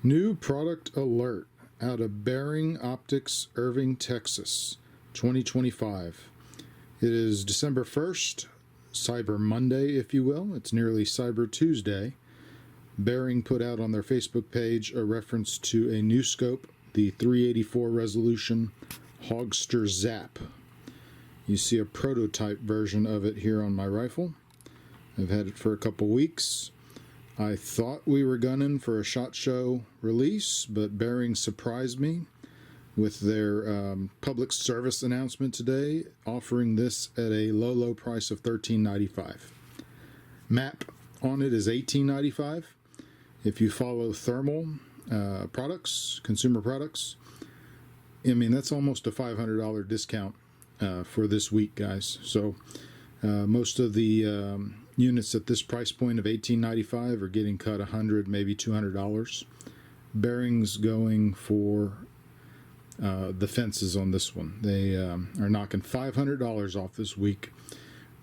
New product alert out of Bering Optics, Irving, Texas, 2025. It is December 1st, Cyber Monday, if you will. It's nearly Cyber Tuesday. Bering put out on their Facebook page a reference to a new scope, the 384 resolution HOGSTER ZAP. You see a prototype version of it here on my rifle. I've had it for a couple weeks. I thought we were gunning for a SHOT Show release, but Bering surprised me with their public service announcement today, offering this at a low price of $13.95. MAP on it is $18.95. If you follow thermal products, consumer products, I mean, that's almost a $500 discount for this week, guys. So most of the units at this price point of $18.95 are getting cut $100, maybe $200. Bering's going for the fences on this one. They are knocking $500 off this week.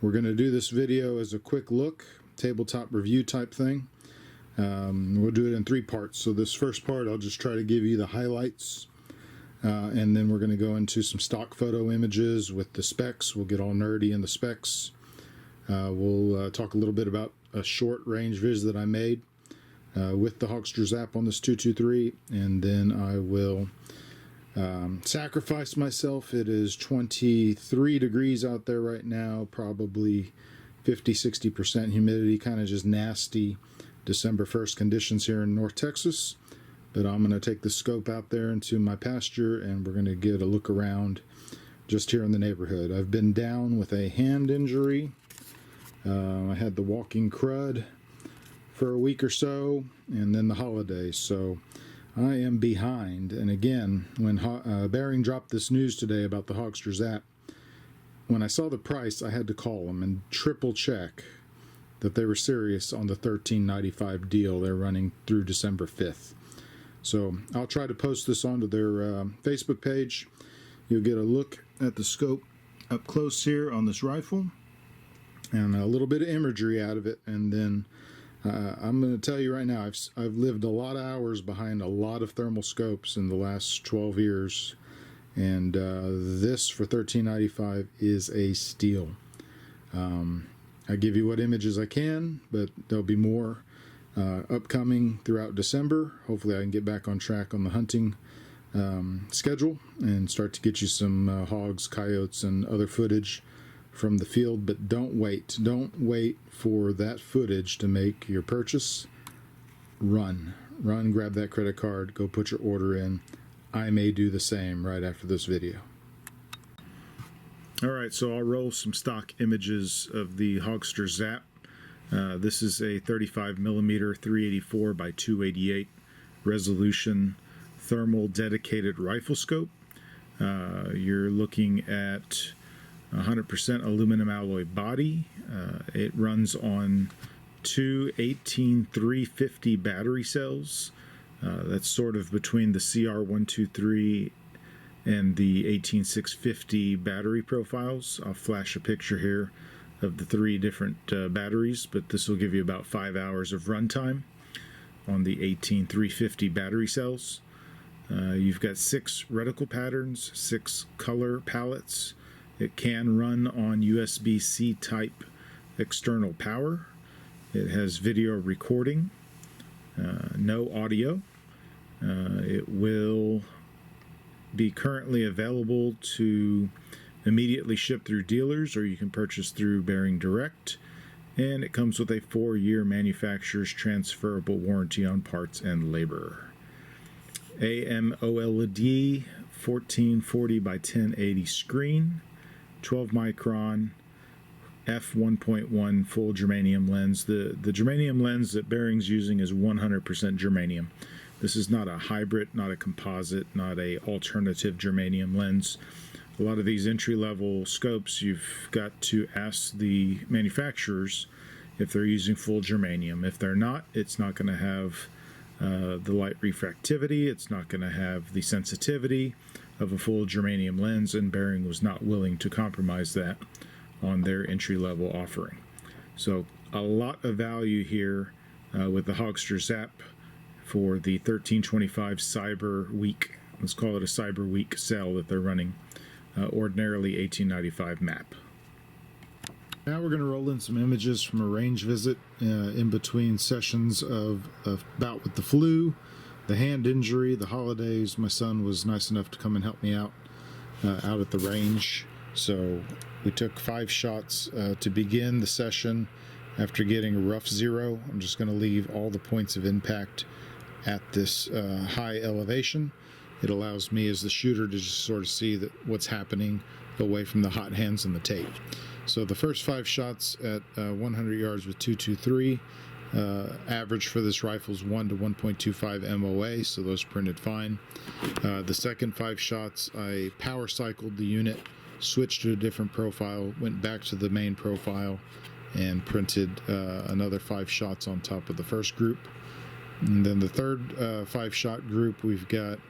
We're going to do this video as a quick look, tabletop review type thing. We'll do it in 3 parts. So this first part, I'll just try to give you the highlights, and then we're going to go into some stock photo images with the specs. We'll get all nerdy in the specs. We'll talk a little bit about a short range visit that I made with the HOGSTER ZAP on this 223, and then I will sacrifice myself. It is 23 degrees out there right now, probably 50-60% humidity, kind of just nasty December 1st conditions here in North Texas. But I'm going to take the scope out there into my pasture, and we're going to get a look around just here in the neighborhood. I've been down with a hand injury. I had the walking crud for a week or so, and then the holidays, so I am behind. And again, when Bering dropped this news today about the HOGSTER ZAP, when I saw the price, I had to call them and triple check that they were serious on the $13.95 deal they're running through December 5th. So I'll try to post this onto their Facebook page. You'll get a look at the scope up close here on this rifle, and a little bit of imagery out of it. And then I'm going to tell you right now, I've lived a lot of hours behind a lot of thermal scopes in the last 12 years, and this for $13.95 is a steal. I give you what images I can, but there'll be more upcoming throughout December. Hopefully I can get back on track on the hunting schedule and start to get you some hogs, coyotes, and other footage from the field. But don't wait for that footage to make your purchase. Run, grab that credit card, go put your order in. I may do the same right after this video. Alright, so I'll roll some stock images of the HOGSTER ZAP. This is a 35mm 384 by 288 resolution thermal dedicated rifle scope. You're looking at 100% aluminum alloy body. It runs on 2 18350 battery cells. That's sort of between the CR123 and the 18650 battery profiles. I'll flash a picture here of the 3 different batteries, but this will give you about 5 hours of runtime on the 18350 battery cells. You've got 6 reticle patterns, 6 color palettes. It can run on USB-C type external power. It has video recording, no audio. It will be currently available to immediately ship through dealers, or you can purchase through Bering Direct. And it comes with a 4-year manufacturer's transferable warranty on parts and labor. AMOLED 1440 by 1080 screen, 12 micron, f1.1 full germanium lens. The germanium lens that Bering's using is 100% germanium. This is not a hybrid, not a composite, not a alternative germanium lens. A lot of these entry-level scopes, you've got to ask the manufacturers if they're using full germanium. If they're not, it's not going to have the light refractivity, it's not going to have the sensitivity of a full germanium lens, and Bering was not willing to compromise that on their entry-level offering. So a lot of value here with the HOGSTER ZAP for the 1325 Cyber Week. Let's call it a Cyber Week sale that they're running. Ordinarily $18.95 map. Now we're going to roll in some images from a range visit in between sessions of bout with the flu, the hand injury, the holidays. My son was nice enough to come and help me out at the range. So we took 5 shots to begin the session. After getting a rough 0, I'm just going to leave all the points of impact at this high elevation. It allows me as the shooter to just sort of see what's happening away from the hot hands and the tape. So the first 5 shots at 100 yards with 223. Average for this rifle is 1 to 1.25 MOA, so those printed fine. The second 5 shots, I power cycled the unit, switched to a different profile, went back to the main profile, and printed another 5 shots on top of the first group. And then the third 5-shot group, we've got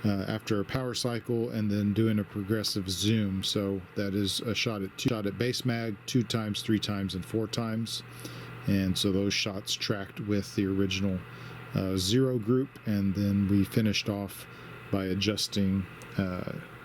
after a power cycle and then doing a progressive zoom. So that is a shot at base mag, 2 times, 3 times, and 4 times. And so those shots tracked with the original 0 group, and then we finished off by adjusting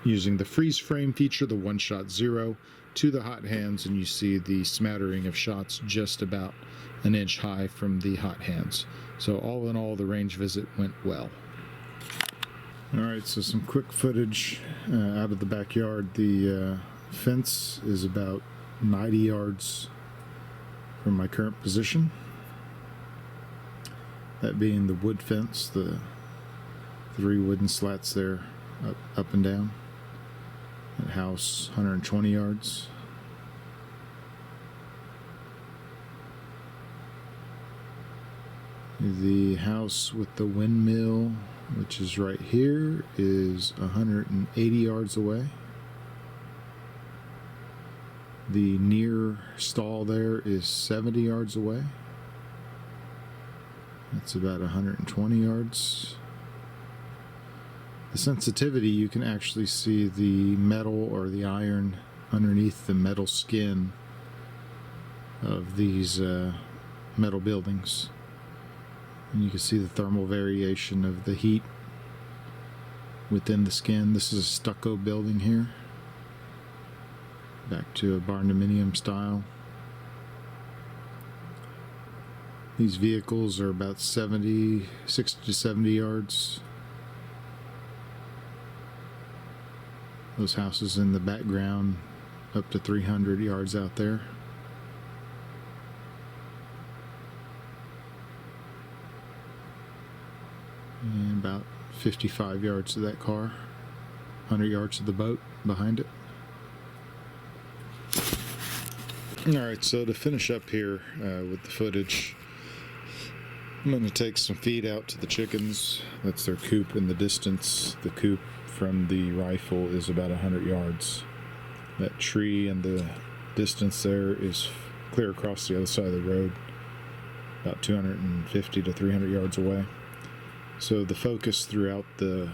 using the freeze frame feature, the 1-shot 0, to the hot hands, and you see the smattering of shots just about an inch high from the hot hands. So all in all, the range visit went well. Alright, so some quick footage out of the backyard. The fence is about 90 yards from my current position. That being the wood fence, the 3 wooden slats there, up and down. That house, 120 yards. The house with the windmill, which is right here, is 180 yards away. The near stall there is 70 yards away. That's about 120 yards. The sensitivity, you can actually see the metal or the iron underneath the metal skin of these metal buildings. And you can see the thermal variation of the heat within the skin. This is a stucco building here. Back to a barndominium style. These vehicles are about 60 to 70 yards. Those houses in the background up to 300 yards out there. And about 55 yards to that car. 100 yards to the boat behind it. Alright, so to finish up here with the footage, I'm going to take some feed out to the chickens. That's their coop in the distance. The coop from the rifle is about 100 yards. That tree and the distance there is clear across the other side of the road, about 250 to 300 yards away. So the focus throughout the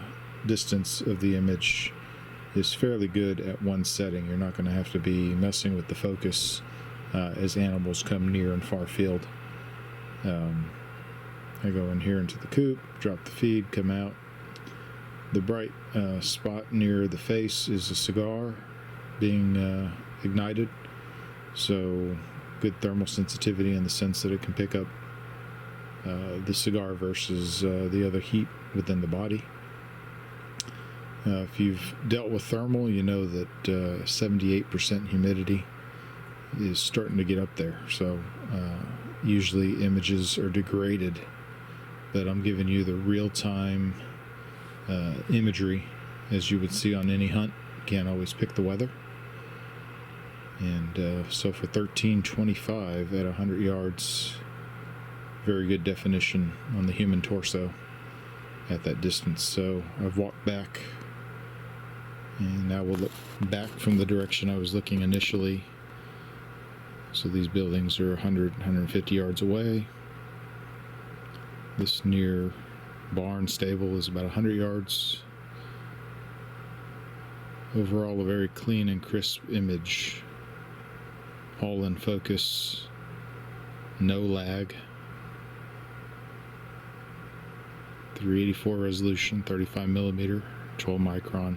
distance of the image is fairly good at one setting. You're not going to have to be messing with the focus as animals come near and far field. I go in here into the coop, drop the feed, come out. The bright spot near the face is a cigar being ignited, so good thermal sensitivity in the sense that it can pick up the cigar versus the other heat within the body. If you've dealt with thermal, you know that 78% humidity is starting to get up there, so usually images are degraded, but I'm giving you the real-time imagery as you would see on any hunt. Can't always pick the weather. And so for 1325 at 100 yards, very good definition on the human torso at that distance. So I've walked back, and now we'll look back from the direction I was looking initially. So these buildings are 150 yards away. This near barn stable is about 100 yards. Overall, a very clean and crisp image. All in focus, no lag. 384 resolution, 35 millimeter, 12 micron.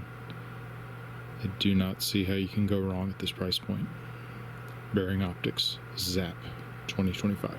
I do not see how you can go wrong at this price point. Bering Optics ZAP 2025.